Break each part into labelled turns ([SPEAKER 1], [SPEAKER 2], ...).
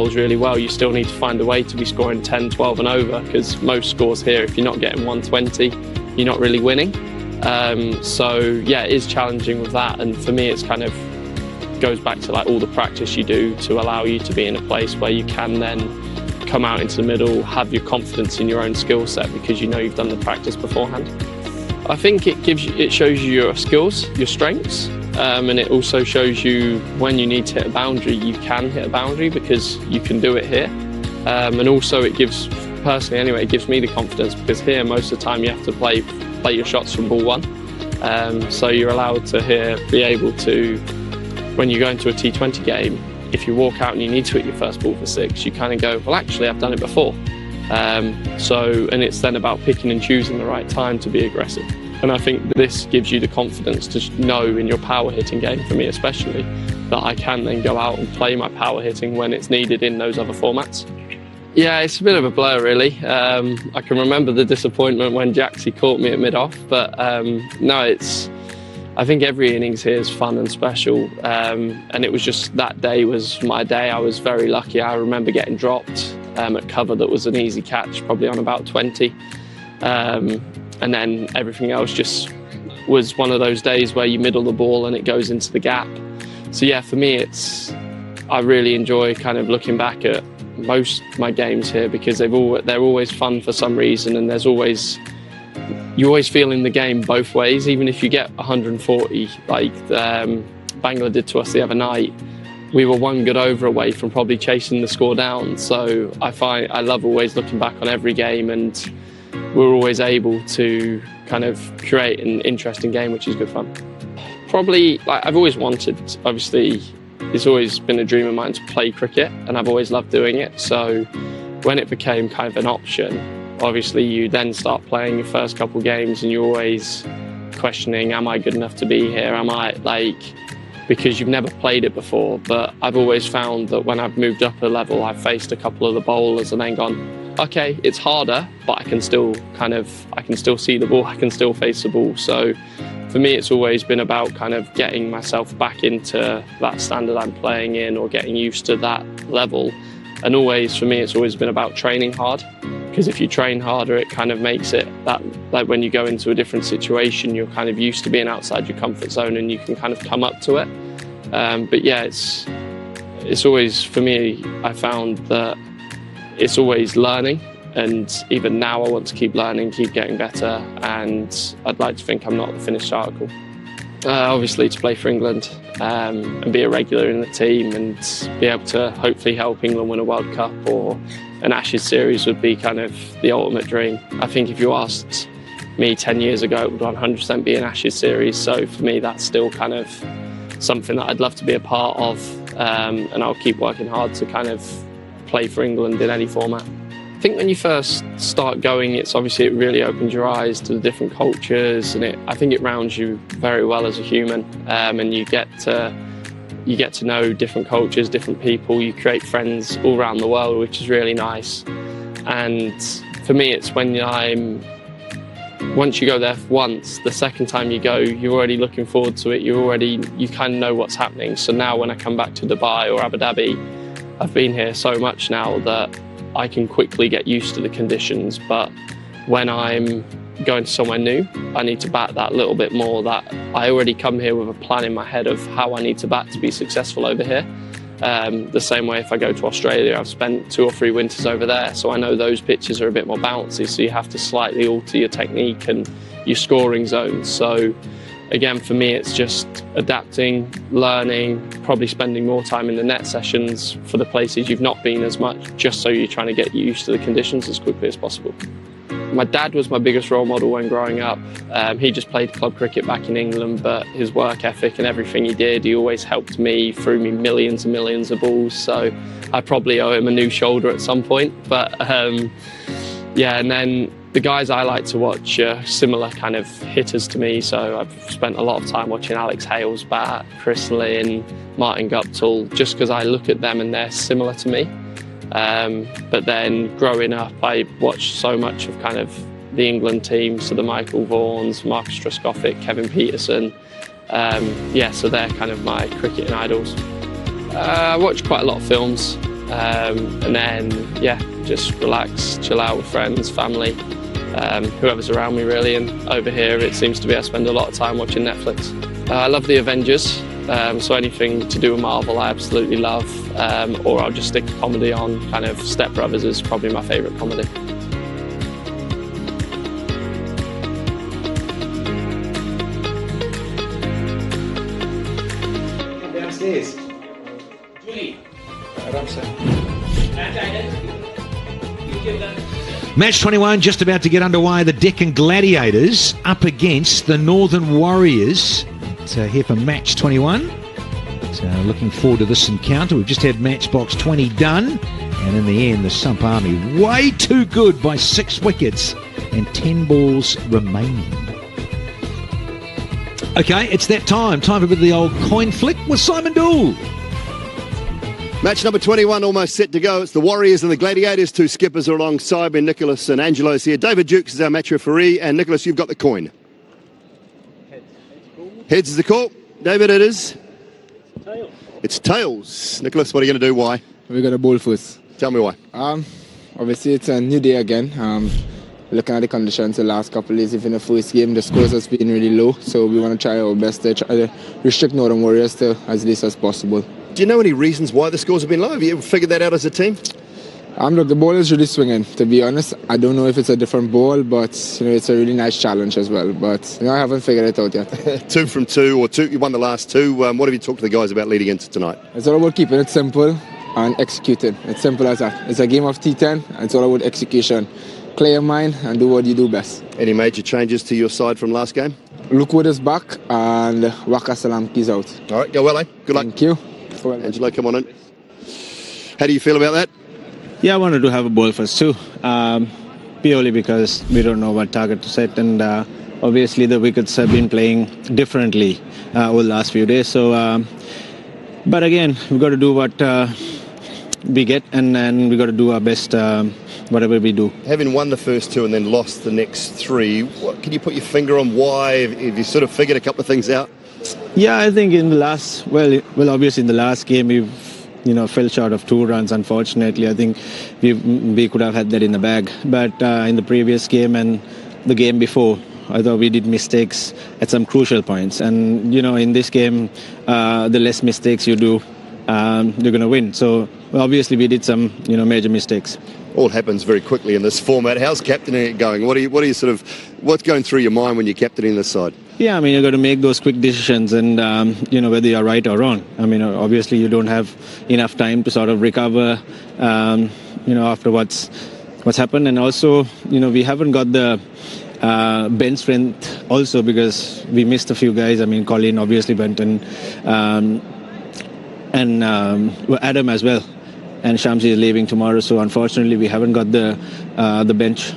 [SPEAKER 1] bowls really well, you still need to find a way to be scoring 10, 12 and over, because most scores here, if you're not getting 120, you're not really winning. So yeah, it is challenging with that, and for me it's kind of goes back to like all the practice you do to allow you to be in a place where you can then come out into the middle, have your confidence in your own skill set because you know you've done the practice beforehand. I think it shows you your skills, your strengths, and it also shows you when you need to hit a boundary, you can hit a boundary because you can do it here. And also it gives, personally anyway, it gives me the confidence because here most of the time you have to play your shots from ball one. So you're allowed to here be able to, when you go into a T20 game, if you walk out and you need to hit your first ball for six, you kind of go, well actually I've done it before. And it's then about picking and choosing the right time to be aggressive. And I think this gives you the confidence to know in your power hitting game, for me especially, that I can then go out and play my power hitting when it's needed in those other formats. Yeah, it's a bit of a blur really. I can remember the disappointment when Jaxie caught me at mid-off, but no, I think every innings here is fun and special, and it was just that day was my day. I was very lucky. I remember getting dropped at cover that was an easy catch, probably on about 20, and then everything else just was one of those days where you middle the ball and it goes into the gap. So yeah, for me I really enjoy kind of looking back at most of my games here because they're always fun for some reason, and you always feel in the game both ways. Even if you get 140 like Bangla did to us the other night, we were one good over away from probably chasing the score down. So I love always looking back on every game, and we're always able to kind of create an interesting game, which is good fun. Probably, like, I've always wanted, obviously it's always been a dream of mine to play cricket, and I've always loved doing it. So when it became kind of an option, obviously you then start playing your first couple of games and you're always questioning, am I good enough to be here? Am I, because you've never played it before. But I've always found that when I've moved up a level, I've faced a couple of the bowlers and then gone, okay, it's harder, but I can still see the ball, I can still face the ball. So for me, it's always been about kind of getting myself back into that standard I'm playing in, or getting used to that level. And always, for me, it's always been about training hard, because if you train harder, it kind of makes it that, like when you go into a different situation, you're kind of used to being outside your comfort zone and you can kind of come up to it. But yeah, it's always, for me, I found that it's always learning, and even now I want to keep learning, keep getting better, and I'd like to think I'm not the finished article. Obviously to play for England and be a regular in the team and be able to hopefully help England win a World Cup or an Ashes series would be kind of the ultimate dream. I think if you asked me 10 years ago, it would 100% be an Ashes series. So for me, that's still kind of something that I'd love to be a part of, and I'll keep working hard to kind of play for England in any format. I think when you first start going, it really opens your eyes to the different cultures, and I think it rounds you very well as a human, and you get to know different cultures, different people. You create friends all around the world, which is really nice. And for me, it's once you go there once, the second time you go, you're already looking forward to it. You kind of know what's happening. So now when I come back to Dubai or Abu Dhabi, I've been here so much now that I can quickly get used to the conditions. But when I'm going to somewhere new, I need to bat that little bit more. That I already come here with a plan in my head of how I need to bat to be successful over here. The same way if I go to Australia, I've spent 2 or 3 winters over there, so I know those pitches are a bit more bouncy, so you have to slightly alter your technique and your scoring zones. So again, for me, it's just adapting, learning, probably spending more time in the net sessions for the places you've not been as much, just so you're trying to get used to the conditions as quickly as possible. My dad was my biggest role model when growing up. He just played club cricket back in England, but his work ethic and everything he did, he always helped me, threw me millions and millions of balls. So I probably owe him a new shoulder at some point. But yeah, and then the guys I like to watch are similar kind of hitters to me. So I've spent a lot of time watching Alex Hales bat, Chris Lynn, Martin Guptill, just because I look at them and they're similar to me. But then growing up, I watched so much of kind of the England team, so the Michael Vaughans, Marcus Trescothick, Kevin Peterson. Yeah, so they're kind of my cricketing idols. I watch quite a lot of films. and then yeah, just relax, chill out with friends, family, whoever's around me really. And over here it seems to be I spend a lot of time watching Netflix. I love the Avengers, so anything to do with Marvel I absolutely love, or I'll just stick to comedy on. Kind of Step Brothers is probably my favourite comedy.
[SPEAKER 2] Downstairs. Julie.
[SPEAKER 3] Match 21 just about to get underway. The Deccan Gladiators up against the Northern Warriors. So here for match 21. So looking forward to this encounter. We've just had matchbox 20 done. And in the end, the Sump Army way too good by 6 wickets and 10 balls remaining. Okay, it's that time. Time for a bit of the old coin flick with Simon Dool.
[SPEAKER 4] Match number 21 almost set to go. It's the Warriors and the Gladiators. 2 skippers are alongside me. Nicholas and Angelo's here. David Dukes is our match referee. And Nicholas, you've got the coin. Heads is the call. David, it is?
[SPEAKER 5] Tails.
[SPEAKER 4] It's tails. Nicholas, what are you going to do? Why?
[SPEAKER 5] We're going to bowl first.
[SPEAKER 4] Tell me why.
[SPEAKER 5] Obviously, it's a new day again. Looking at the conditions the last couple of days, even the first game, the scores has been really low. So we want to try our best to try to restrict Northern Warriors to as least as possible.
[SPEAKER 4] Do you know any reasons why the scores have been low? Have you ever figured that out as a team?
[SPEAKER 5] Look, the ball is really swinging, to be honest. I don't know if it's a different ball, but it's a really nice challenge as well. But I haven't figured it out yet.
[SPEAKER 4] 2 from 2, or 2. You won the last 2. What have you talked to the guys about leading into tonight?
[SPEAKER 5] It's all about keeping it simple and executing. It's simple as that. It's a game of T10. And it's all about execution. Clear your mind and do what you do best.
[SPEAKER 4] Any major changes to your side from last game?
[SPEAKER 5] Lookwood is back and Waka Salamki's out.
[SPEAKER 4] All right, go well, eh? Good luck.
[SPEAKER 5] Thank you.
[SPEAKER 4] Angelo, come on in. How do you feel about that?
[SPEAKER 6] Yeah, I wanted to have a ball first too, purely because we don't know what target to set, and obviously the wickets have been playing differently over the last few days. So, but again, we've got to do what we get, and then we've got to do our best, whatever we do.
[SPEAKER 4] Having won the first 2 and then lost the next 3, can you put your finger on why? Have you sort of figured a couple of things out?
[SPEAKER 6] Yeah, I think in the last, well, obviously in the last game we've, fell short of 2 runs. Unfortunately, I think we could have had that in the bag. But in the previous game and the game before, I thought we did mistakes at some crucial points. And in this game, the less mistakes you do, you're going to win. So obviously we did some, major mistakes.
[SPEAKER 4] All happens very quickly in this format. How's captaining it going? What are you sort of, what's going through your mind when you're captaining this side?
[SPEAKER 6] Yeah, I mean, you've got to make those quick decisions, and whether you're right or wrong. I mean, obviously you don't have enough time to sort of recover, after what's happened, and also, we haven't got the bench strength also because we missed a few guys. I mean, Colin obviously went, and Adam as well. And Shamsi is leaving tomorrow, so unfortunately we haven't got the bench.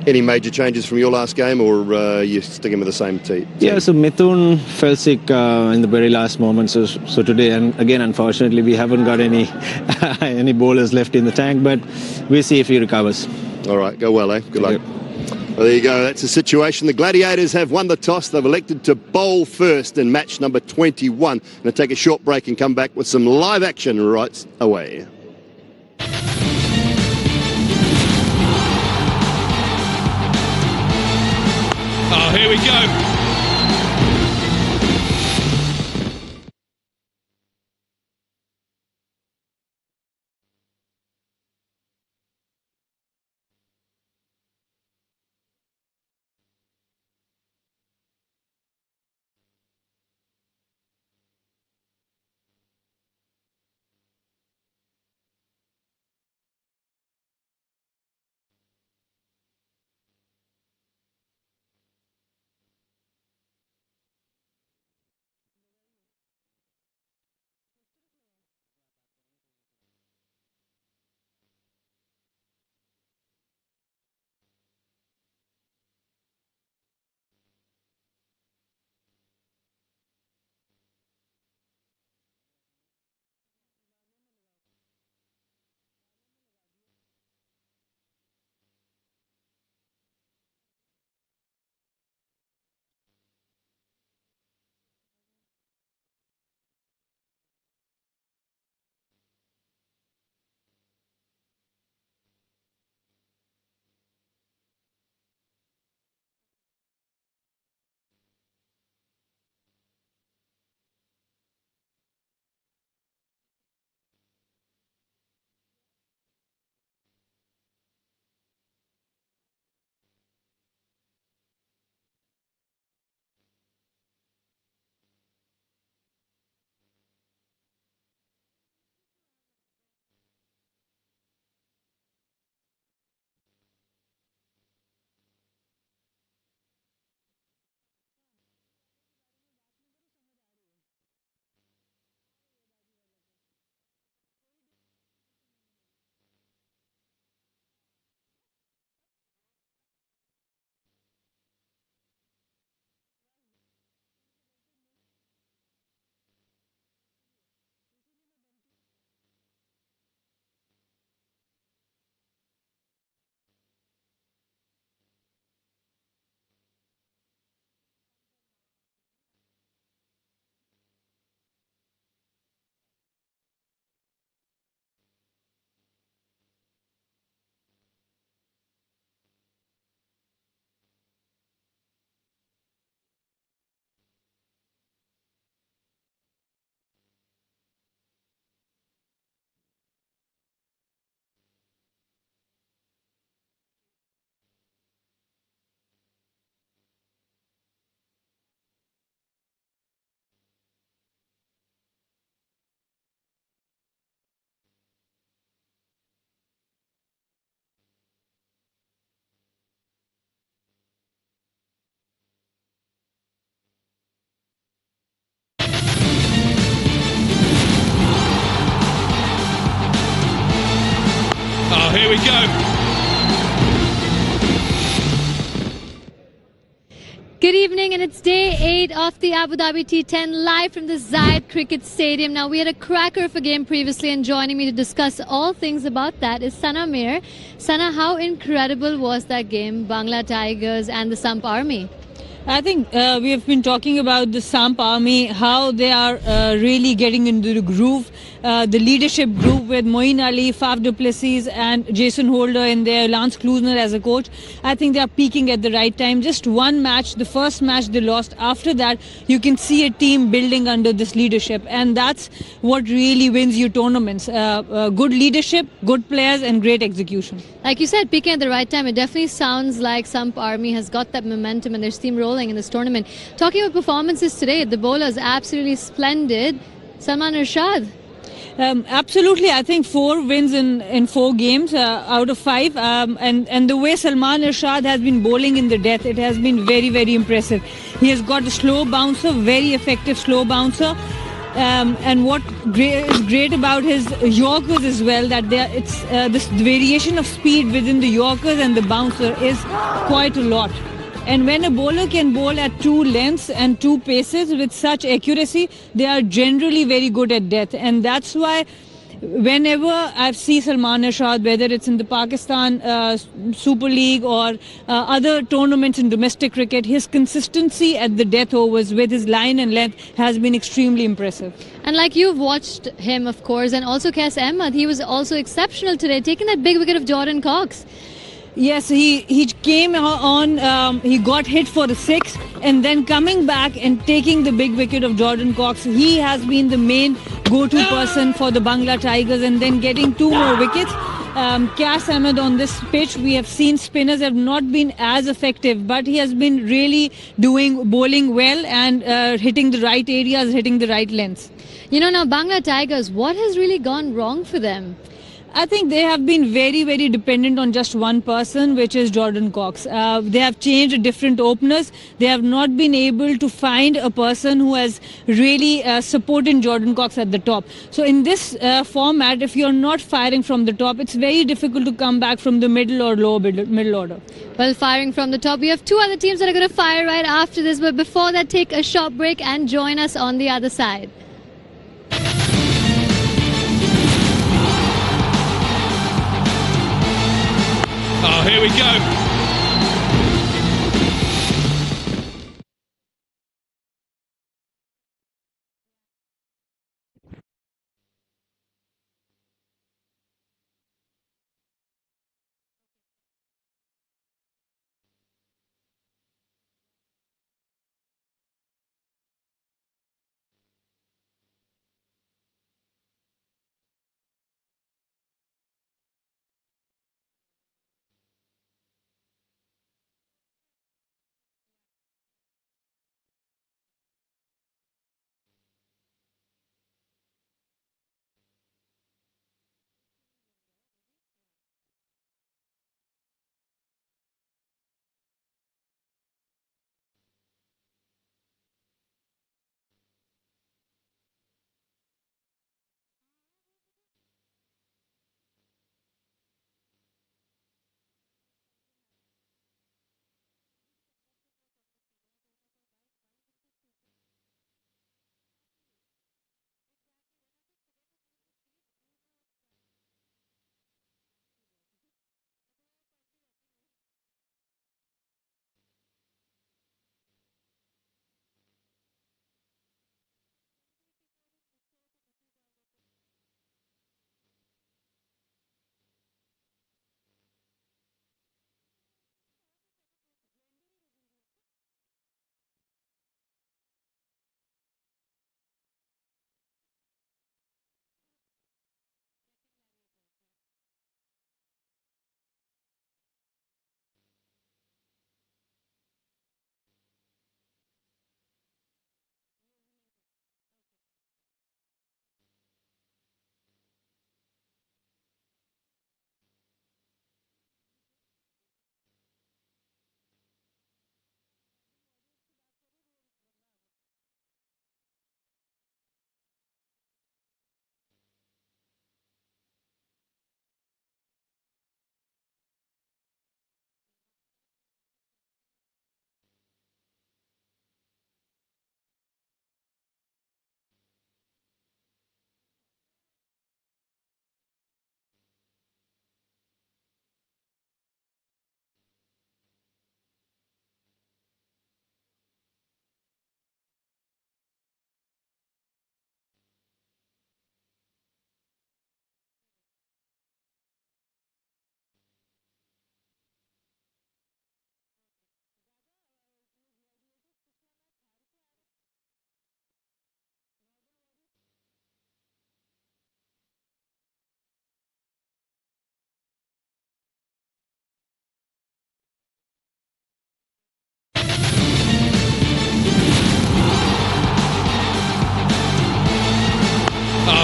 [SPEAKER 4] Any major changes from your last game, or you sticking with the same team?
[SPEAKER 6] Yeah, so Mithun fell sick in the very last moment, so today, and again, unfortunately, we haven't got any any bowlers left in the tank, but we'll see if he recovers.
[SPEAKER 4] All right, go well, eh? Good luck. Well, there you go. That's the situation. The Gladiators have won the toss. They've elected to bowl first in match number 21. Going to take a short break and come back with some live action right away.
[SPEAKER 3] Oh, here we go. Oh, here we go.
[SPEAKER 7] Good evening, and it's day 8 of the Abu Dhabi T10 live from the Zayed Cricket Stadium. Now, we had a cracker of a game previously, and joining me to discuss all things about that is Sana Mir. Sana, how incredible was that game, Bangla Tigers and the Sump Army?
[SPEAKER 8] I think we have been talking about the Samp Army, how they are really getting into the groove. The leadership group with Moeen Ali, Faf du Plessis and Jason Holder in there, Lance Klusner as a coach. I think they are peaking at the right time. Just one match, the first match they lost. After that, you can see a team building under this leadership. And that's what really wins you tournaments. Good leadership, good players and great execution.
[SPEAKER 7] Like you said, peaking at the right time. It definitely sounds like Sump Army has got that momentum and they're steamrolling in this tournament. Talking about performances today, the bowlers absolutely splendid. Salman Irshad.
[SPEAKER 8] Absolutely, I think 4 wins in 4 games out of 5, and the way Salman Irshad has been bowling in the death, it has been very, very impressive. He has got a slow bouncer, very effective slow bouncer. And what is great about his Yorkers as well, that it's this variation of speed within the Yorkers and the bouncer is quite a lot. And when a bowler can bowl at 2 lengths and 2 paces with such accuracy, they are generally very good at death. And that's why whenever I see Salman Irshad, whether it's in the Pakistan Super League or other tournaments in domestic cricket, his consistency at the death overs with his line and length has been extremely impressive.
[SPEAKER 7] And like you've watched him, of course, and also Kes Ahmed, he was also exceptional today, taking that big wicket of Jordan Cox.
[SPEAKER 8] Yes, he came on, he got hit for a 6 and then coming back and taking the big wicket of Jordan Cox. He has been the main go-to person for the Bangla Tigers and then getting 2 more wickets. Kes Ahmed on this pitch, we have seen spinners have not been as effective, but he has been really bowling well and hitting the right areas, hitting the right lengths.
[SPEAKER 7] You know, now Bangla Tigers, what has really gone wrong for them?
[SPEAKER 8] I think they have been very, very dependent on just one person, which is Jordan Cox. They have changed different openers. They have not been able to find a person who has really supported Jordan Cox at the top. So in this format, if you're not firing from the top, it's very difficult to come back from the middle or low middle order.
[SPEAKER 7] Well, firing from the top, we have 2 other teams that are going to fire right after this. But before that, take a short break and join us on the other side.
[SPEAKER 3] Oh, here we go.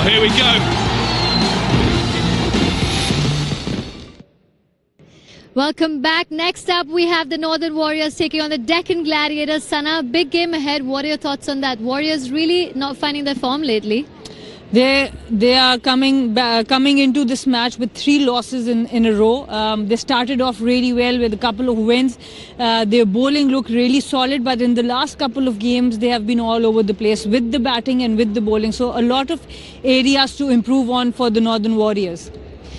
[SPEAKER 3] here we go.
[SPEAKER 7] Welcome back. Next up, we have the Northern Warriors taking on the Deccan Gladiators. Sana, big game ahead. What are your thoughts on that? Warriors really not finding their form lately.
[SPEAKER 8] They are coming into this match with 3 losses in a row. They started off really well with a couple of wins. Their bowling looked really solid, but in the last couple of games they have been all over the place with the batting and with the bowling. So a lot of areas to improve on for the Northern Warriors.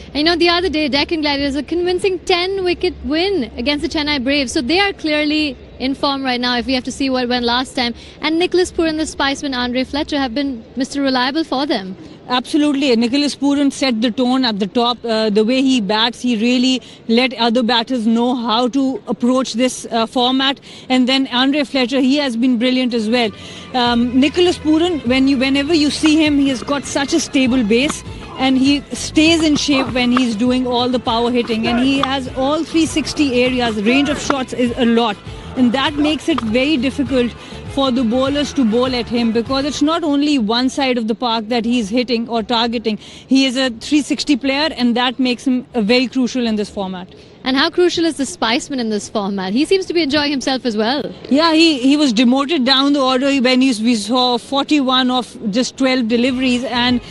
[SPEAKER 7] And you know, the other day, Deccan Gladiators a convincing 10-wicket win against the Chennai Braves. So they are clearly in form right now if we have to see what went last time. And Nicholas Poor and the Spiceman Andre Fletcher have been Mr. Reliable for them.
[SPEAKER 8] Absolutely. Nicholas Pooran set the tone at the top. The way he bats, he really let other batters know how to approach this format. And then Andre Fletcher, he has been brilliant as well. Nicholas Pooran, whenever you see him, he has got such a stable base. And he stays in shape when he's doing all the power hitting. And he has all 360 areas. Range of shots is a lot. And that makes it very difficult for the bowlers to bowl at him, because it's not only one side of the park that he's hitting or targeting. He is a 360 player, and that makes him very crucial in this format.
[SPEAKER 7] And how crucial is the Spiceman in this format? He seems to be enjoying himself as well.
[SPEAKER 8] Yeah, he was demoted down the order when we saw 41 of just 12 deliveries, and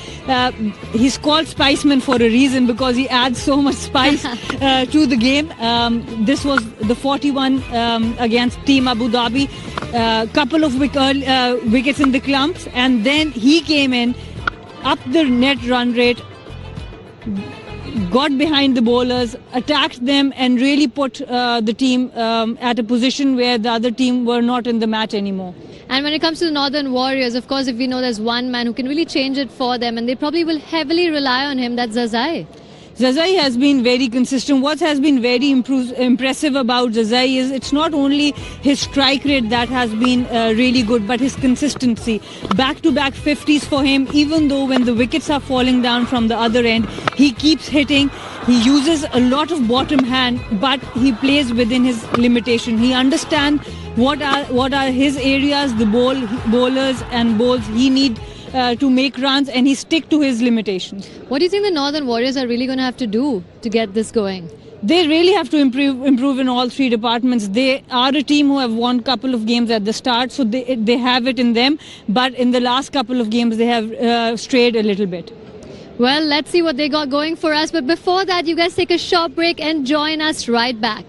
[SPEAKER 8] he's called Spiceman for a reason, because he adds so much spice to the game. This was the 41 against Team Abu Dhabi. Couple of wickets in the clumps, and then he came in, up the net run rate, got behind the bowlers, attacked them, and really put the team at a position where the other team were not in the match anymore.
[SPEAKER 7] And when it comes to the Northern Warriors, of course, if we know there's one man who can really change it for them, and they probably will heavily rely on him, that's Zazai.
[SPEAKER 8] Zazai has been very consistent. What has been very impressive about Zazai is it's not only his strike rate that has been really good, but his consistency. Back-to-back 50s for him, even though when the wickets are falling down from the other end, he keeps hitting. He uses a lot of bottom hand, but he plays within his limitation. He understands what are his areas, the bowlers and bowls he need to make runs, and he stick to his limitations.
[SPEAKER 7] What do you think the Northern Warriors are really going to have to do to get this going?
[SPEAKER 8] They really have to improve in all 3 departments. They are a team who have won a couple of games at the start, so they have it in them. But in the last couple of games, they have strayed a little bit.
[SPEAKER 7] Well, let's see what they got going for us. But before that, you guys take a short break and join us right back.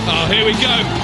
[SPEAKER 3] Oh, here we go.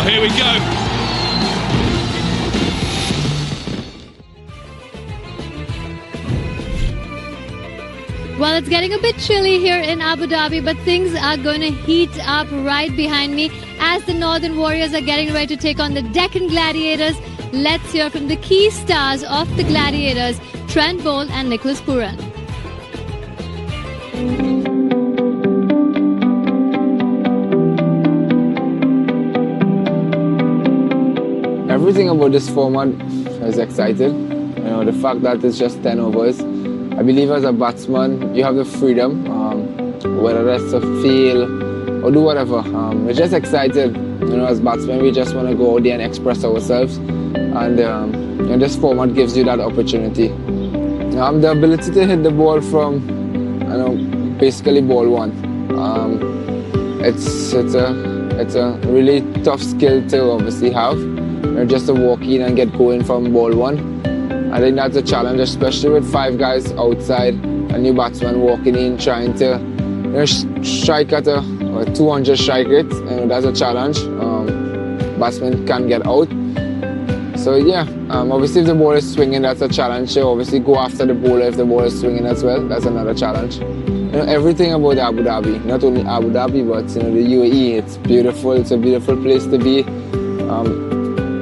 [SPEAKER 9] Here we go.
[SPEAKER 7] Well, it's getting a bit chilly here in Abu Dhabi, but things are going to heat up right behind me as the Northern Warriors are getting ready to take on the Deccan Gladiators. Let's hear from the key stars of the Gladiators, Trent Bolt and Nicholas Pooran.
[SPEAKER 5] Everything about this format is exciting. You know, the fact that it's just 10 overs. I believe as a batsman, you have the freedom, whether that's to feel or do whatever. We're just excited. You know, as batsmen, we just want to go out there and express ourselves. And you know, this format gives you that opportunity. The ability to hit the ball from, you know, basically ball one. It's a really tough skill to obviously have. You know, just to walk in and get going from ball one. I think that's a challenge, especially with 5 guys outside, a new batsman walking in, trying to, you know, strike at a 200 strike rate. You know, that's a challenge. Batsmen can't get out. So yeah, obviously if the ball is swinging, that's a challenge. So obviously go after the bowler if the ball is swinging as well. That's another challenge. You know, everything about Abu Dhabi, not only Abu Dhabi, but you know, the UAE. It's beautiful. It's a beautiful place to be.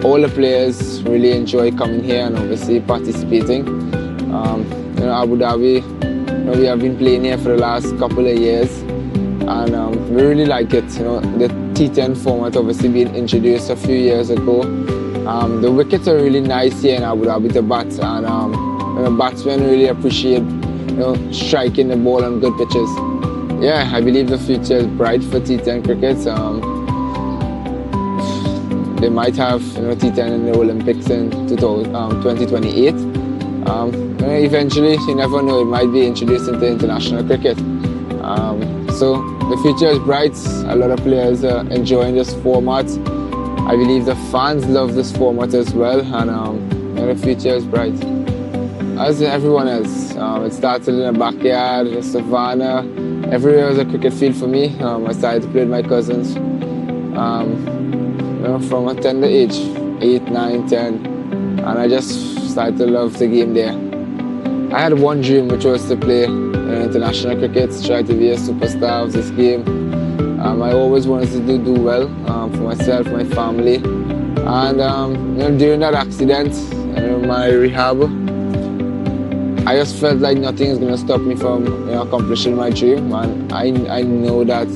[SPEAKER 5] All the players really enjoy coming here and obviously participating. You know, Abu Dhabi, you know, we have been playing here for the last couple of years, and we really like it. You know, the T10 format obviously being introduced a few years ago. The wickets are really nice here in Abu Dhabi to bat, and you know, batsmen really appreciate, you know, striking the ball on good pitches. Yeah, I believe the future is bright for T10 cricket. They might have, you know, T10 in the Olympics in 2028. You know, eventually, you never know, it might be introduced into international cricket. So the future is bright. A lot of players are enjoying this format. I believe the fans love this format as well, and you know, the future is bright. As everyone else, it started in the backyard, the savannah. Everywhere was a cricket field for me. I started to play with my cousins. You know, from a tender age, 8, 9, 10, and I just started to love the game there. I had one dream, which was to play international cricket, try to be a superstar of this game. I always wanted to do well for myself, my family, and you know, during that accident, you know, my rehab, I just felt like nothing is going to stop me from, you know, accomplishing my dream, and I knew that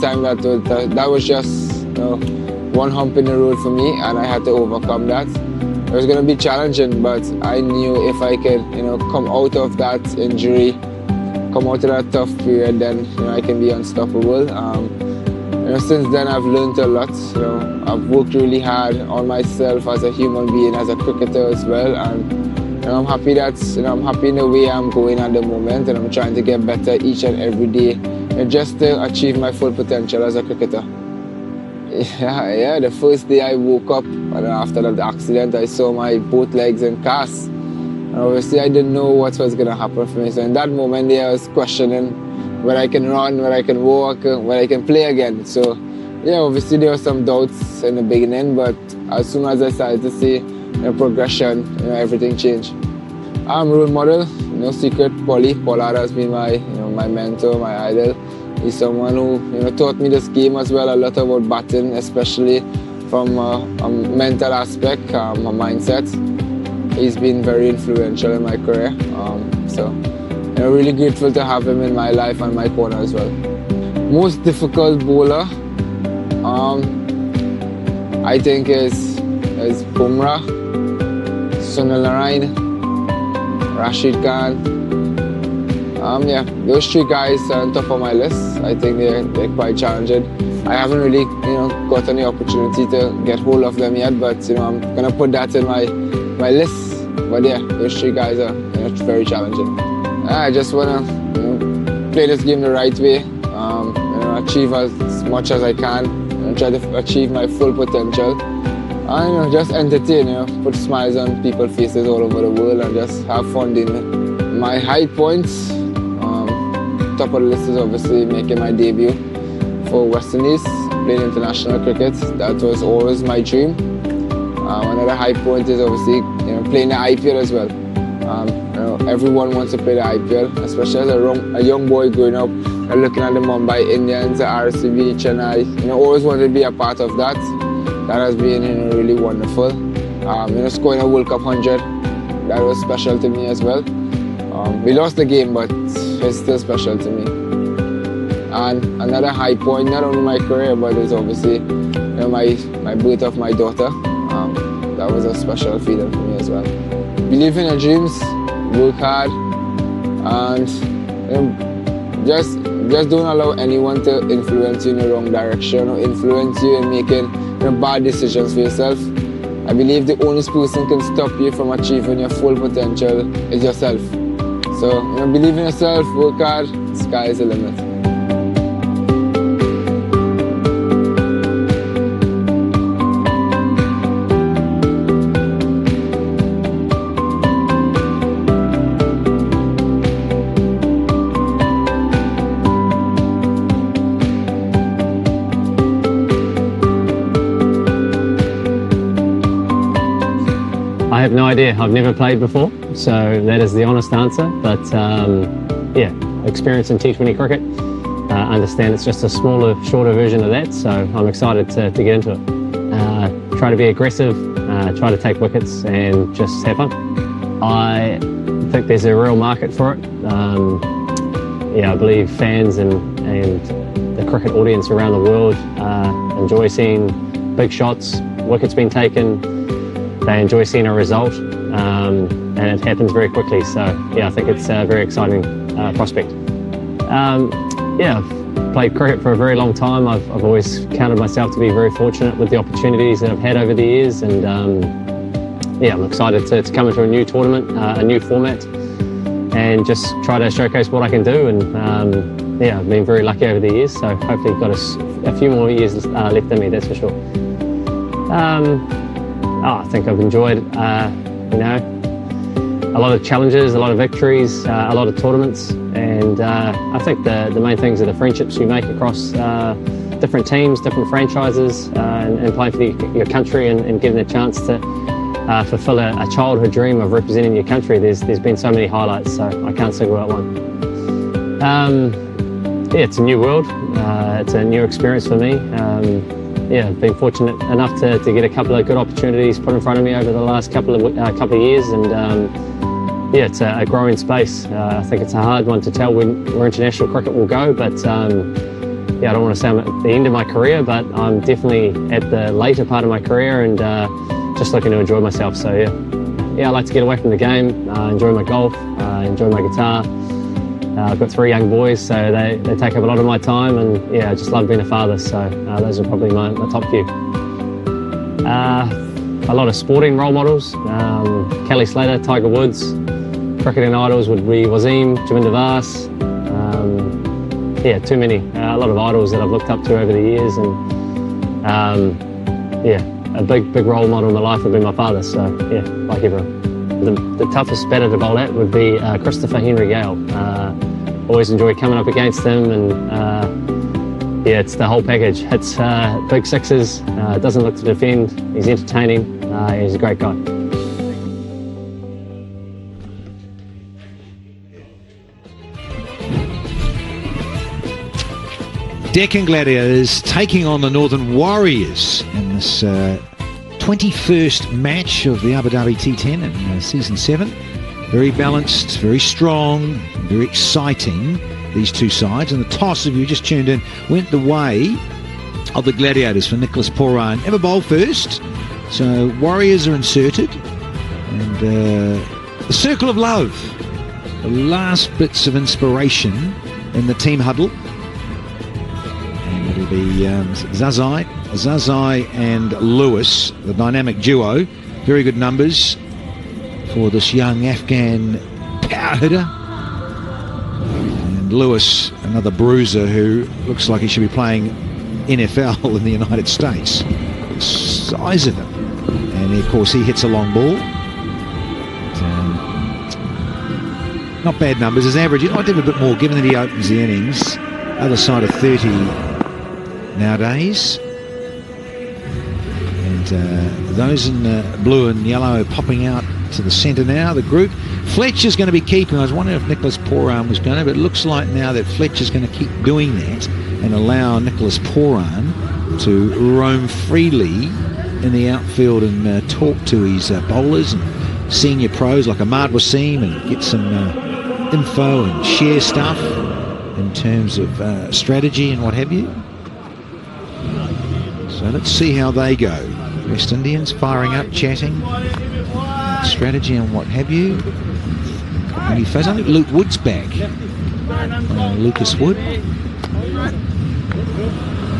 [SPEAKER 5] time that was just, you know, one hump in the road for me, and I had to overcome that. It was going to be challenging, but I knew if I could, you know, come out of that injury, come out of that tough period, then, you know, I can be unstoppable. You know, since then I've learned a lot. You know, I've worked really hard on myself as a human being, as a cricketer as well, and you know, I'm happy that, you know, I'm happy in the way I'm going at the moment, and I'm trying to get better each and every day, and just to achieve my full potential as a cricketer. Yeah, the first day I woke up, and after that accident, I saw my both legs in casts. And obviously, I didn't know what was going to happen for me. So in that moment, I was questioning whether I can run, whether I can walk, whether I can play again. So yeah, obviously there were some doubts in the beginning, but as soon as I started to see progression, you know, everything changed. I'm a role model, no secret. Pollard has been my, you know, my mentor, my idol. He's someone who, you know, taught me this game as well, a lot about batting, especially from a mental aspect, a mindset. He's been very influential in my career. So, you know, really grateful to have him in my life and my corner as well. Most difficult bowler, I think is Bumrah, Sunil Narayan, Rashid Khan. Yeah, those 3 guys are on top of my list. I think they're quite challenging. I haven't really, you know, got any opportunity to get hold of them yet, but you know, I'm gonna put that in my list. But yeah, those 3 guys are, you know, very challenging. I just wanna, you know, play this game the right way. You know, achieve as much as I can, and try to achieve my full potential. And you know, just entertain, you know, put smiles on people's faces all over the world, and just have fun doing it. My high points. Top of the list is obviously making my debut for West Indies. playing international cricket. That was always my dream. Another high point is obviously playing the IPL as well. Everyone wants to play the IPL, especially as a young boy growing up and looking at the Mumbai Indians, the RCB, Chennai. Always wanted to be a part of that. That has been really wonderful. Scoring a World Cup 100, that was special to me as well. We lost the game, but it's still special to me. And another high point, not only my career, but it's obviously my birth of my daughter. That was a special feeling for me as well. Believe in your dreams, work hard, and just don't allow anyone to influence you in the wrong direction or influence you in making bad decisions for yourself. I believe the only person can stop you from achieving your full potential is yourself. So believe in yourself, work hard, sky is the limit.
[SPEAKER 9] I have no idea. I've never played before, so that is the honest answer. But yeah, experience in T20 cricket. Understand it's just a smaller, shorter version of that, so I'm excited to get into it. Try to be aggressive, try to take wickets and just have fun. I think there's a real market for it. Yeah, I believe fans and the cricket audience around the world enjoy seeing big shots, wickets being taken. They enjoy seeing a result, and it happens very quickly. So yeah, I think it's a very exciting prospect. Yeah, I've played cricket for a very long time. I've always counted myself to be very fortunate with the opportunities that I've had over the years, and yeah, I'm excited to come into a new tournament, a new format, and just try to showcase what I can do. And yeah, I've been very lucky over the years, so hopefully got a few more years left in me, that's for sure. I think I've enjoyed, a lot of challenges, a lot of victories, a lot of tournaments, and I think the main things are the friendships you make across different teams, different franchises, and playing for your country and getting a chance to fulfill a childhood dream of representing your country. There's been so many highlights, so I can't single out one. Yeah, it's a new world. It's a new experience for me. Yeah, I've been fortunate enough to get a couple of good opportunities put in front of me over the last couple of years, and yeah, it's a growing space. I think it's a hard one to tell where international cricket will go, but yeah, I don't want to say I'm at the end of my career, but I'm definitely at the later part of my career, and just looking to enjoy myself. So yeah, I like to get away from the game, enjoy my golf, enjoy my guitar. I've got 3 young boys, so they take up a lot of my time, and yeah, I just love being a father, so those are probably my top few. A lot of sporting role models, Kelly Slater, Tiger Woods. Cricketing idols would be Wasim, Jaminda Vas. Yeah, too many. A lot of idols that I've looked up to over the years, and yeah, a big role model in my life would be my father, so yeah, like everyone. The toughest batter to bowl at would be Christopher Henry Gale. Always enjoy coming up against him, and yeah, it's the whole package. It's big sixes, doesn't look to defend, he's entertaining, he's a great guy.
[SPEAKER 3] Deccan Gladiators taking on the Northern Warriors in this 21st match of the Abu Dhabi T10 in Season 7. Very balanced, very strong, very exciting, these two sides. And the toss, if you just tuned in, went the way of the Gladiators for Nicholas Poran. Ever bowl first. So Warriors are inserted. And the circle of love. The last bits of inspiration in the team huddle. And it'll be Zazai and Lewis, the dynamic duo. Very good numbers for this young Afghan power hitter. And Lewis, another bruiser who looks like he should be playing NFL in the United States. The size of him. And of course he hits a long ball. Not bad numbers. His average, I'd give a bit more given that he opens the innings. Other side of 30 nowadays. And those in blue and yellow popping out to the centre now, the group. Fletcher's going to be keeping. I was wondering if Nicholas Poran was going to, but it looks like now that Fletcher's going to keep doing that and allow Nicholas Poran to roam freely in the outfield and talk to his bowlers and senior pros like Ahmad Wasim and get some info and share stuff in terms of strategy and what have you. So let's see how they go. West Indians firing up, chatting, strategy and what have you. I think Luke Wood's back. Lucas Wood.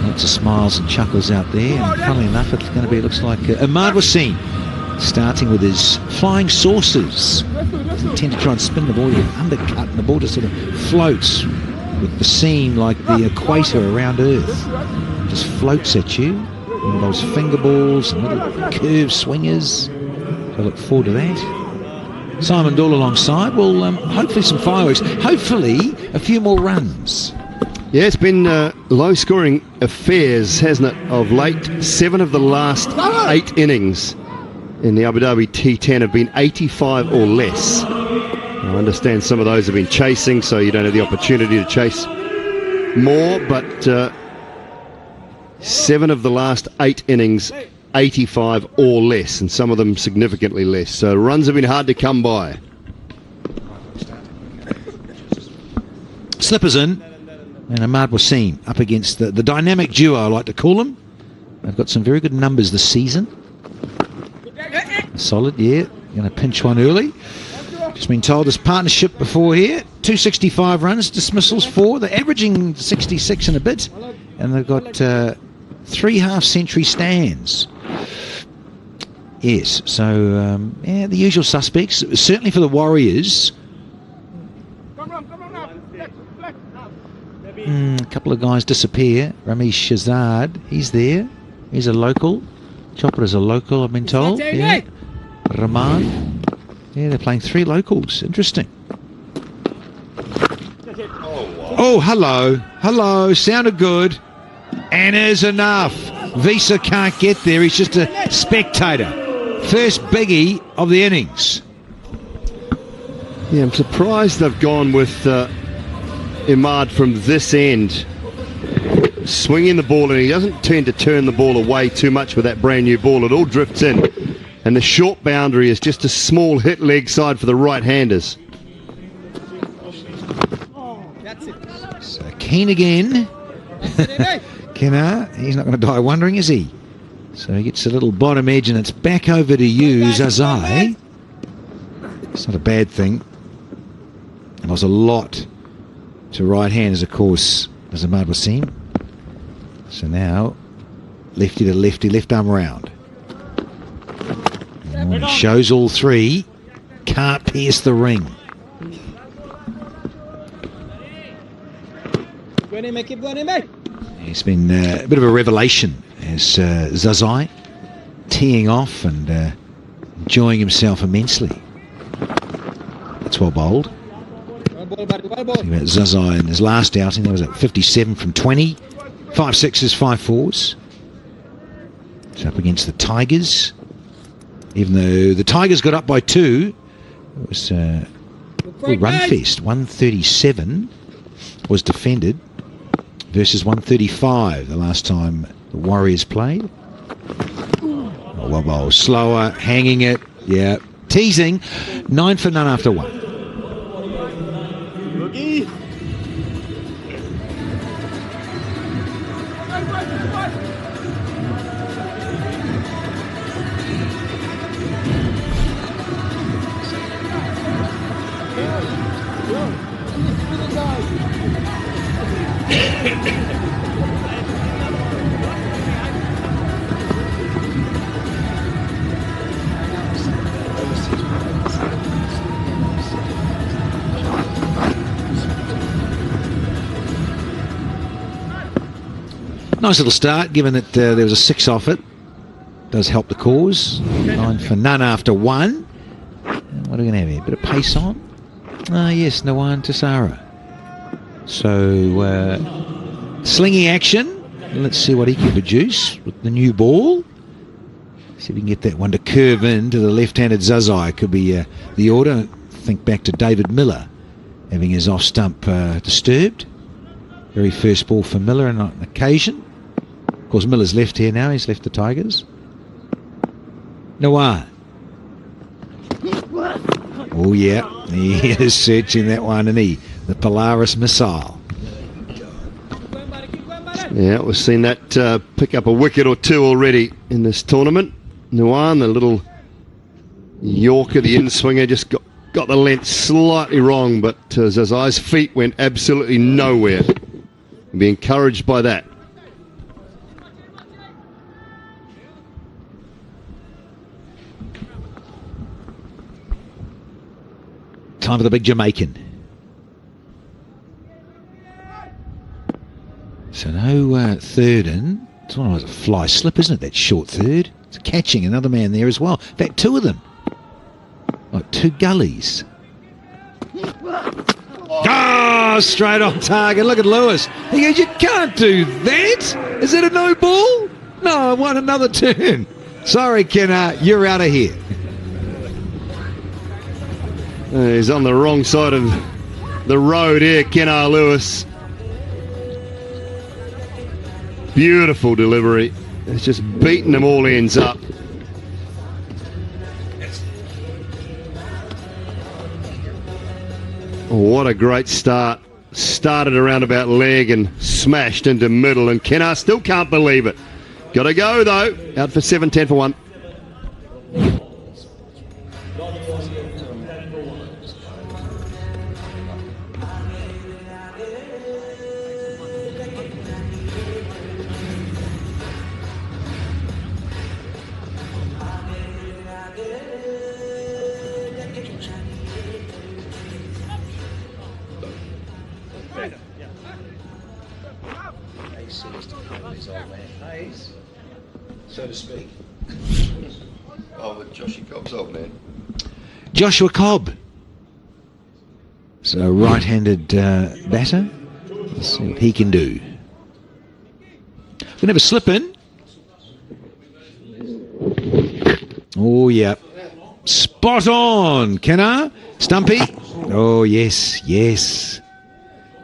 [SPEAKER 3] Lots of smiles and chuckles out there. And funnily enough, it's going to be, looks like Ahmad Wasim starting with his flying saucers. Doesn't tend to try and spin the ball, you undercut, and the ball just sort of floats with the seam like the equator around Earth. Just floats at you. Involves finger balls and little curved swingers. So I look forward to that. Simon Dool alongside. Well, hopefully some fireworks. Hopefully a few more runs.
[SPEAKER 4] Yeah, it's been low-scoring affairs, hasn't it, of late? 7 of the last 8 innings in the Abu Dhabi T10 have been 85 or less. I understand some of those have been chasing, so you don't have the opportunity to chase more, but 7 of the last 8 innings, 85 or less, and some of them significantly less. So runs have been hard to come by.
[SPEAKER 3] Slippers in, and Ahmad Wasim up against the dynamic duo, I like to call them. They've got some very good numbers this season. Solid, yeah. Going to pinch one early. Just been told this partnership before here. 265 runs, dismissals 4. They're averaging 66 and a bit. And they've got 3 half-century stands. Yes, so, yeah, the usual suspects. Certainly for the Warriors. A couple of guys disappear. Ramesh Shahzad, he's there. He's a local. Chopra's a local, I've been told. Yeah. Rahman. Yeah, they're playing 3 locals. Interesting. Oh, hello. Hello. Sounded good. And is enough. Visa can't get there. He's just a spectator. First biggie of the innings.
[SPEAKER 4] Yeah, I'm surprised they've gone with Ahmad from this end. Swinging the ball, and he doesn't tend to turn the ball away too much with that brand new ball. It all drifts in. And the short boundary is just a small hit leg side for the right-handers.
[SPEAKER 3] So Keen again. Kenner, he's not going to die wondering, is he? So he gets a little bottom edge, and it's back over to you, Zazai. It's not a bad thing. And there's a lot to right-handers, of course, as Ahmad Wasim. So now, lefty to lefty, left arm round. And he shows all 3. Can't pierce the ring. It's been a bit of a revelation as Zazai teeing off and enjoying himself immensely. That's well bowled. Think about Zazai in his last outing, that was at 57 from 20. 5 sixes, 5 fours. It's up against the Tigers. Even though the Tigers got up by 2, it was a run fest. 137 was defended versus 135 the last time the Warriors played. Oh, well, slower, hanging it, yeah, teasing. 9 for none after 1. Nice little start, given that there was a 6 off it. Does help the cause. 9 for none after 1. What are we going to have here? A bit of pace on. Ah, yes, Nawan Tassara. So, slinging action. Let's see what he can produce with the new ball. See if we can get that one to curve into the left-handed Zazai. Could be the order. Think back to David Miller having his off-stump disturbed. Very first ball for Miller on an occasion. Of course, Miller's left here now. He's left the Tigers. Noah. Oh, yeah. He is searching that one, isn't he? The Polaris missile.
[SPEAKER 4] Yeah, we've seen that pick up a wicket or two already in this tournament. Nuan, the little Yorker, the in-swinger, just got the length slightly wrong, but Zazai's feet went absolutely nowhere. Be encouraged by that.
[SPEAKER 3] Time for the big Jamaican. So no third in. It's one of those fly slip, isn't it? That short third. It's catching another man there as well. In fact, two of them. Like two gullies. Oh, straight on target. Look at Lewis. He goes, you can't do that. Is it a no ball? No, I want another turn. Sorry, Kenna, you're out of here.
[SPEAKER 4] He's on the wrong side of the road here, Kenna Lewis. Beautiful delivery. It's just beaten them all ends up. What a great start. Started around about leg and smashed into middle, and Kenna still can't believe it. Got to go though. Out for 7, 10 for 1.
[SPEAKER 10] So to speak. Oh, with Joshua Cobb's old man.
[SPEAKER 3] Joshua Cobb. So right-handed batter. Let's see what he can do. Gonna have a slip in. Oh yeah. Spot on, Kenna. Stumpy. Oh yes, yes.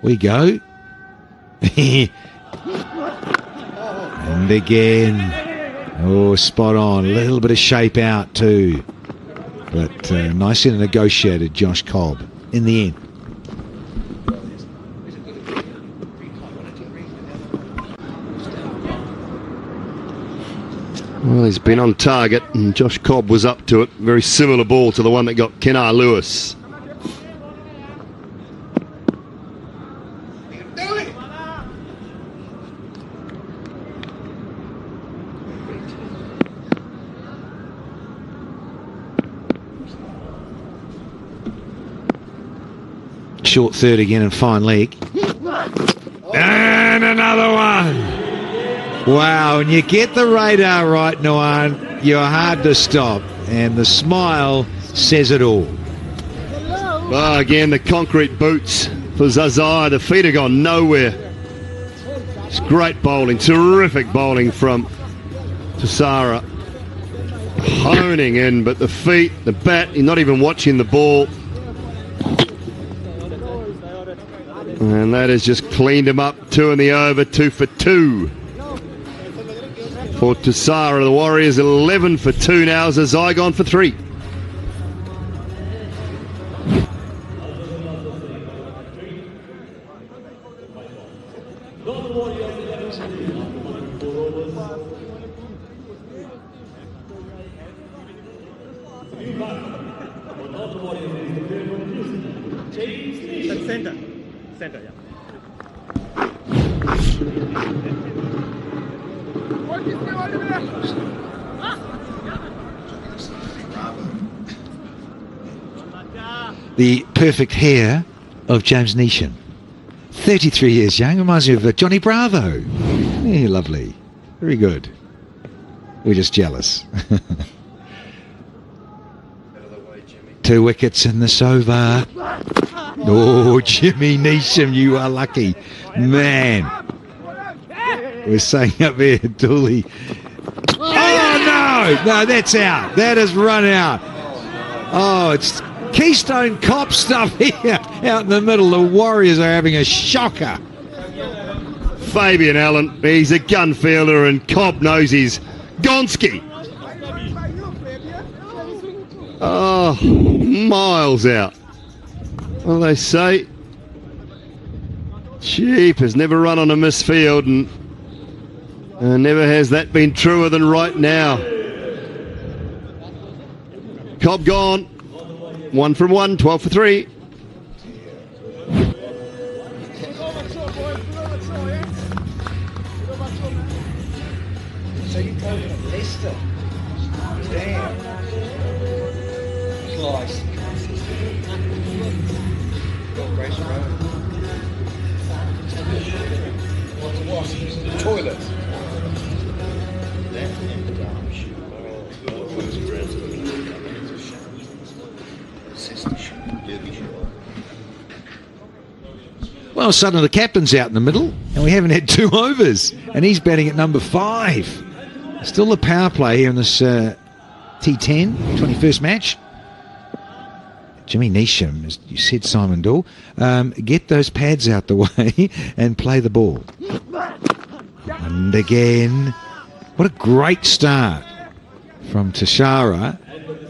[SPEAKER 3] We go. And again. Oh, spot on. A little bit of shape out too. But nicely negotiated, Josh Cobb, in the end.
[SPEAKER 4] Well, he's been on target, and Josh Cobb was up to it. Very similar ball to the one that got Kenna Lewis.
[SPEAKER 3] Short third again and fine leg. And another one. Wow, and you get the radar right, Noan, you're hard to stop. And the smile says it all.
[SPEAKER 4] Oh, again, the concrete boots for Zazai. The feet have gone nowhere. It's great bowling, terrific bowling from Tassara. Honing in, but the feet, the bat, you're not even watching the ball. And that has just cleaned him up. 2 in the over, 2 for 2. For Tassara, the Warriors 11 for 2 now. Zazai gone for 3.
[SPEAKER 11] Center, yeah.
[SPEAKER 3] The perfect hair of James Neesham. 33 years young, reminds me of Johnny Bravo. Yeah, lovely. Very good. We're just jealous. 2 wickets in this over. Oh, Jimmy Neesham, you are lucky. Man. We're saying up here, Dooley. Oh, no! No, that's out. That has run out. Oh, it's Keystone Cop stuff here out in the middle. The Warriors are having a shocker.
[SPEAKER 4] Fabian Allen, he's a gun fielder, and Cobb knows he's Gonski. Oh, miles out. What do they say? Cheap has never run on a misfield, and never has that been truer than right now. Cobb gone. 1 from 1, 12 for 3.
[SPEAKER 10] Toilet.
[SPEAKER 3] Well, suddenly the captain's out in the middle, and we haven't had 2 overs, and he's batting at number 5. Still the power play here in this T10, 21st match. Jimmy Neesham, as you said, Simon Dool, get those pads out the way and play the ball. And again, what a great start from Tashara.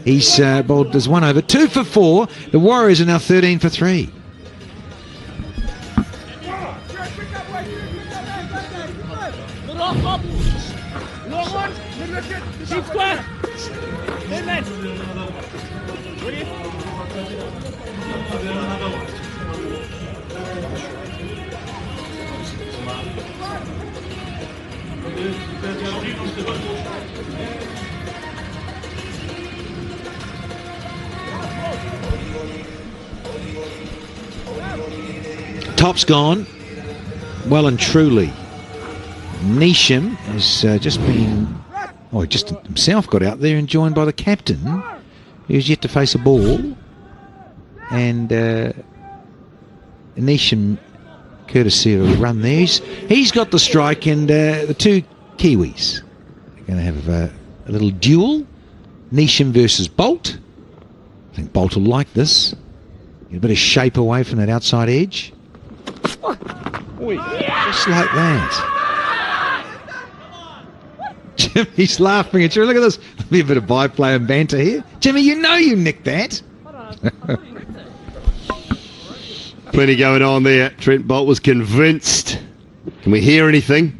[SPEAKER 3] He's bowled as 1 over, 2 for 4. The Warriors are now 13 for 3. Top's gone, well and truly. Neesham has just been, just himself got out there and joined by the captain, who's yet to face a ball. And Neesham, courtesy of a run there, he's got the strike, and the 2 Kiwis are going to have a little duel. Neesham versus Bolt. I think Bolt will like this. Get a bit of shape away from that outside edge. Just like that. Jimmy's laughing at you. Look at this. Be a bit of byplay and banter here. Jimmy, you know you nicked that.
[SPEAKER 4] Plenty going on there. Trent Bolt was convinced. Can we hear anything?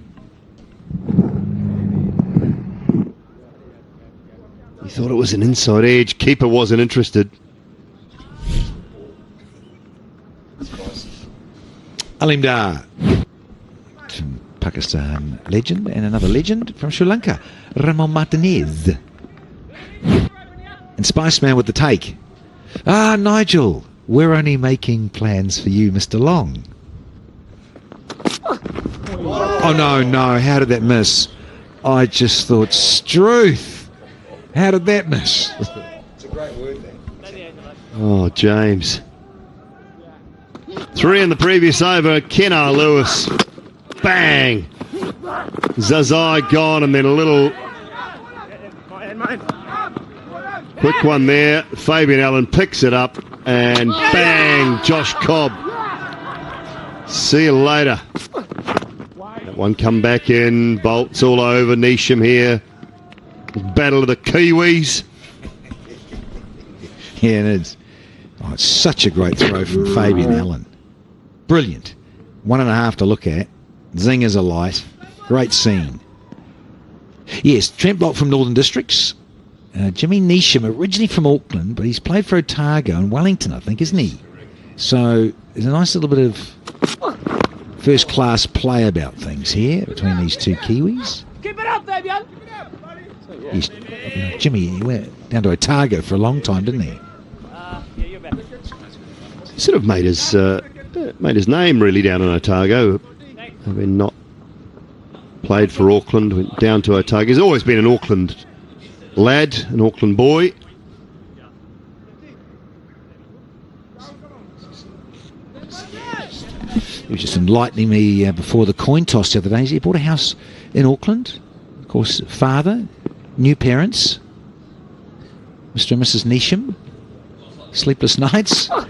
[SPEAKER 4] He thought it was an inside edge. Keeper wasn't interested.
[SPEAKER 3] Alimdar, from Pakistan legend, and another legend from Sri Lanka, Ramon Martinez. And Spiceman with the take. Ah, Nigel, we're only making plans for you, Mr. Long. Oh, no, how did that miss? I just thought, Struth, how did that miss?
[SPEAKER 10] It's a great word there.
[SPEAKER 4] Oh, James. 3 in the previous over. Kenar Lewis. Bang. Zazai gone, and then a little quick one there. Fabian Allen picks it up, and bang, Josh Cobb. See you later. That one come back in. Bolt's all over. Neesham here. Battle of the Kiwis.
[SPEAKER 3] Yeah, and it's such a great throw from Fabian Allen. Brilliant. 1.5 to look at. Zingers are light. Great scene. Yes, Trent Bolt from Northern Districts. Jimmy Neesham, originally from Auckland, but he's played for Otago and Wellington, I think, isn't he? So there's a nice little bit of first-class play about things here between these 2 Kiwis.
[SPEAKER 2] Keep it up, Fabian.
[SPEAKER 3] Jimmy, he went down to Otago for a long time, didn't he?
[SPEAKER 4] Sort of made his name really down in Otago. Having not played for Auckland, went down to Otago. He's always been an Auckland lad, an Auckland boy. He was
[SPEAKER 3] just enlightening me before the coin toss the other day. He bought a house in Auckland. Of course, father, new parents, Mr. and Mrs. Neesham. Sleepless nights. Oh,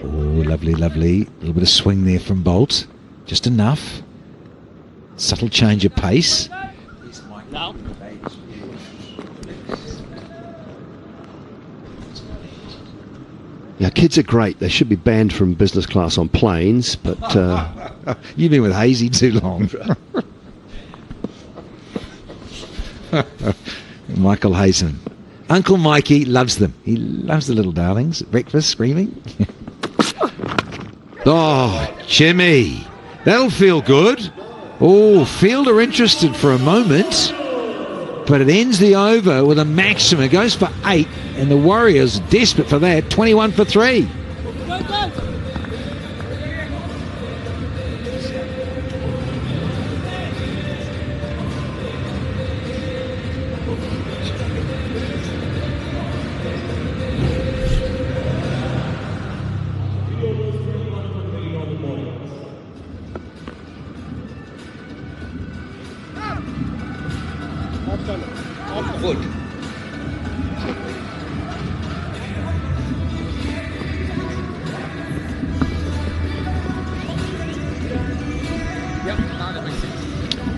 [SPEAKER 3] lovely, lovely. A little bit of swing there from Bolt. Just enough. Subtle change of pace.
[SPEAKER 2] Now.
[SPEAKER 4] Yeah, kids are great. They should be banned from business class on planes, but...
[SPEAKER 3] You've been with Hazy too long. Michael Hazen. Uncle Mikey loves them. He loves the little darlings at breakfast, screaming. Oh, Jimmy. That'll feel good. Oh, fielder interested for a moment. But it ends the over with a maximum. It goes for 8, and the Warriors desperate for that. 21 for 3.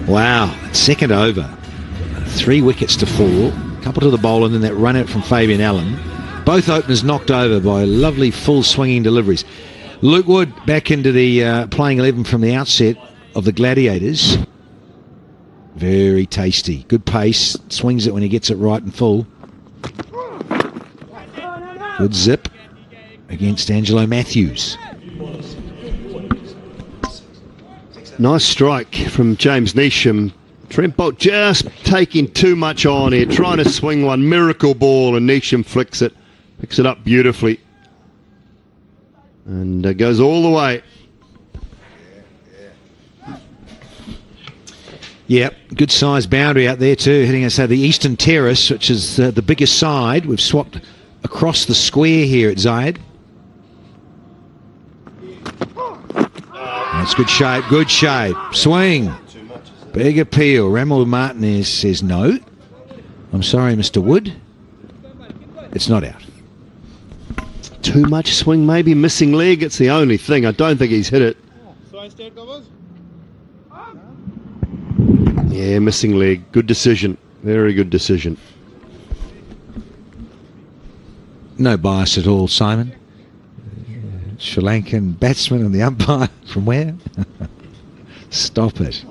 [SPEAKER 3] Wow, second over. 3 wickets to 4. Couple to the bowler and then that run out from Fabian Allen. Both openers knocked over by lovely full swinging deliveries. Luke Wood back into the playing 11 from the outset of the Gladiators. Very tasty. Good pace. Swings it when he gets it right and full. Good zip against Angelo Matthews.
[SPEAKER 4] Nice strike from James Neesham. Trent Bolt just taking too much on here, trying to swing one miracle ball, and Neesham flicks it, picks it up beautifully, and goes all the way.
[SPEAKER 3] Yeah, good size boundary out there too, hitting us at the Eastern Terrace, which is the biggest side. We've swapped across the square here at Zayed. That's good shape, good shape. Swing. Big appeal. Ramel Martinez says no. I'm sorry, Mr. Wood. It's not out.
[SPEAKER 4] Too much swing, maybe missing leg. It's the only thing. I don't think he's hit it. Yeah, missing leg. Good decision. Very good decision.
[SPEAKER 3] No bias at all, Simon. Sri Lankan batsman and the umpire from where? Stop it.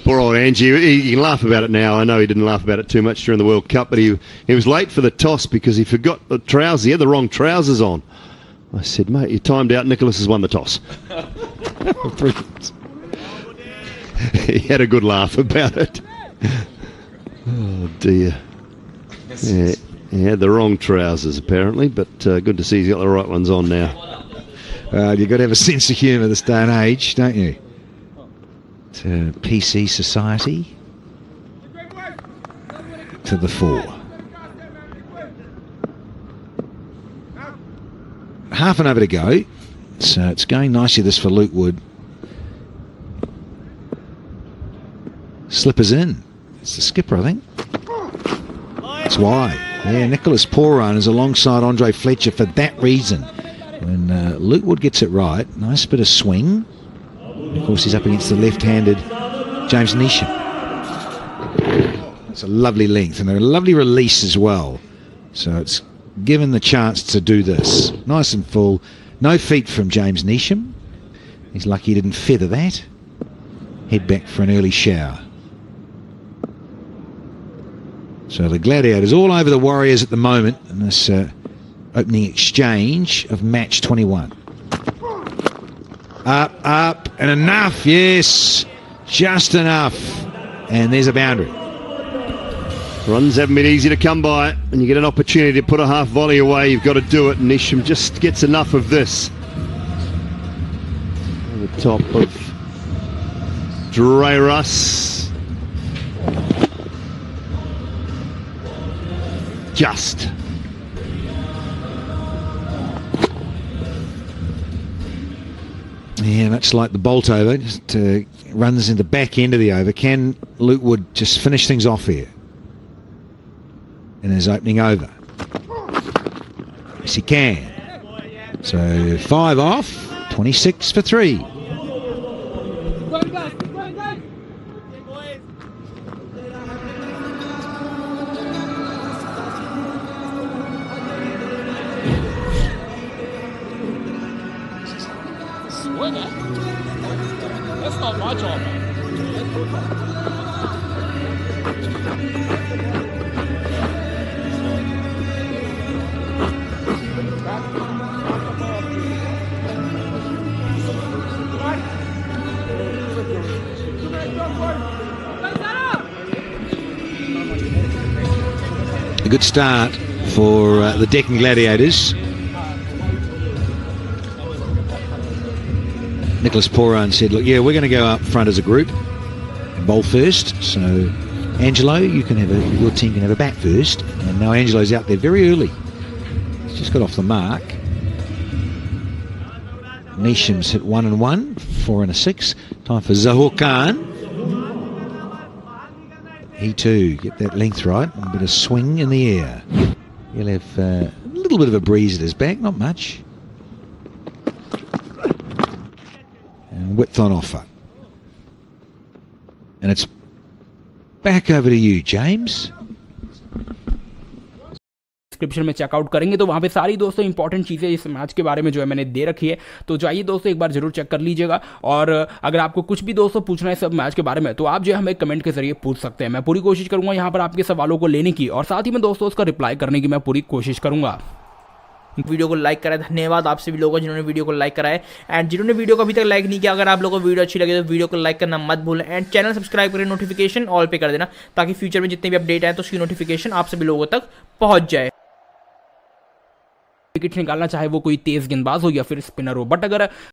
[SPEAKER 4] Poor old Angie. He can laugh about it now. I know he didn't laugh about it too much during the World Cup, but he was late for the toss because he forgot the trousers. He had the wrong trousers on. I said, mate, you timed out. Nicholas has won the toss. Brilliant. He had a good laugh about it. Oh, dear. Yeah, he had the wrong trousers, apparently, but good to see he's got the right ones on now.
[SPEAKER 3] You've got to have a sense of humour this day and age, don't you? To PC society. To the 4. Half an over to go. So it's going nicely, this for Luke Wood. Slippers in. It's the skipper, I think. That's why. Yeah, Nicholas Poran is alongside Andre Fletcher for that reason. When Luke Wood gets it right, nice bit of swing. And of course, he's up against the left-handed James Neesham. It's a lovely length and a lovely release as well. So it's given the chance to do this. Nice and full. No feet from James Neesham. He's lucky he didn't feather that. Head back for an early shower. So the Gladiators all over the Warriors at the moment in this opening exchange of match 21. Up, and enough, yes, just enough. And there's a boundary.
[SPEAKER 4] Runs haven't been easy to come by, and you get an opportunity to put a half volley away, you've got to do it, and Neesham just gets enough of this. On the top of Dre Russ. Just.
[SPEAKER 3] Yeah, much like the bolt over, just runs in the back end of the over. Can Luke Wood just finish things off here in his opening over? Yes, he can. So 5 off, 26 for 3.
[SPEAKER 11] That's not my job, man.
[SPEAKER 3] A good start for the Deccan Gladiators. Nicholas Poran said, look, yeah, we're going to go up front as a group and bowl first. So, Angelo, you can have your team can have a bat first. And now Angelo's out there very early. He's just got off the mark. Neesham's hit 1 and 1, 4 and a 6. Time for Zahur Khan. He too, get that length right. A bit of swing in the air. He'll have a little bit of a breeze at his back, not much. And width on offer. And it's back over to you, James.
[SPEAKER 11] Description में checkout करेंगे तो वहाँ पे सारी दोस्तों important चीज़ें इस match के बारे में जो है मैंने दे रखी है, तो जाइए दोस्तों एक बार जरूर चेक कर लीजिएगा। और अगर आपको कुछ भी दोस्तों पूछना है सब मैच के बारे में तो आप जो है हमें कमेंट के जरिए पूछ सकते हैं। मैं पूरी कोशिश करूंगा यहाँ पर आपके सवालों को लेने की और साथ ही में दोस्तों उसका रिप्लाई करने की मैं पूरी कोशिश करूंगा।
[SPEAKER 12] वीडियो को लाइक करा, धन्यवाद आप सभी लोगों को जिन्होंने वीडियो को लाइक करा है। एंड जिन्होंने वीडियो को अभी तक लाइक नहीं किया, अगर आप लोगों को वीडियो अच्छी लगे तो वीडियो को लाइक करना मत भूलें एंड चैनल सब्सक्राइब करें, नोटिफिकेशन ऑल पे कर देना ताकि फ्यूचर में जितने भी अपडेट आए तो उसकी नोटिफिकेशन आप सभी लोगों तक पहुंच जाए।
[SPEAKER 11] विकेट निकालना चाहे वो कोई तेज गेंदबाज हो या फिर स्पिनर हो, बट अगर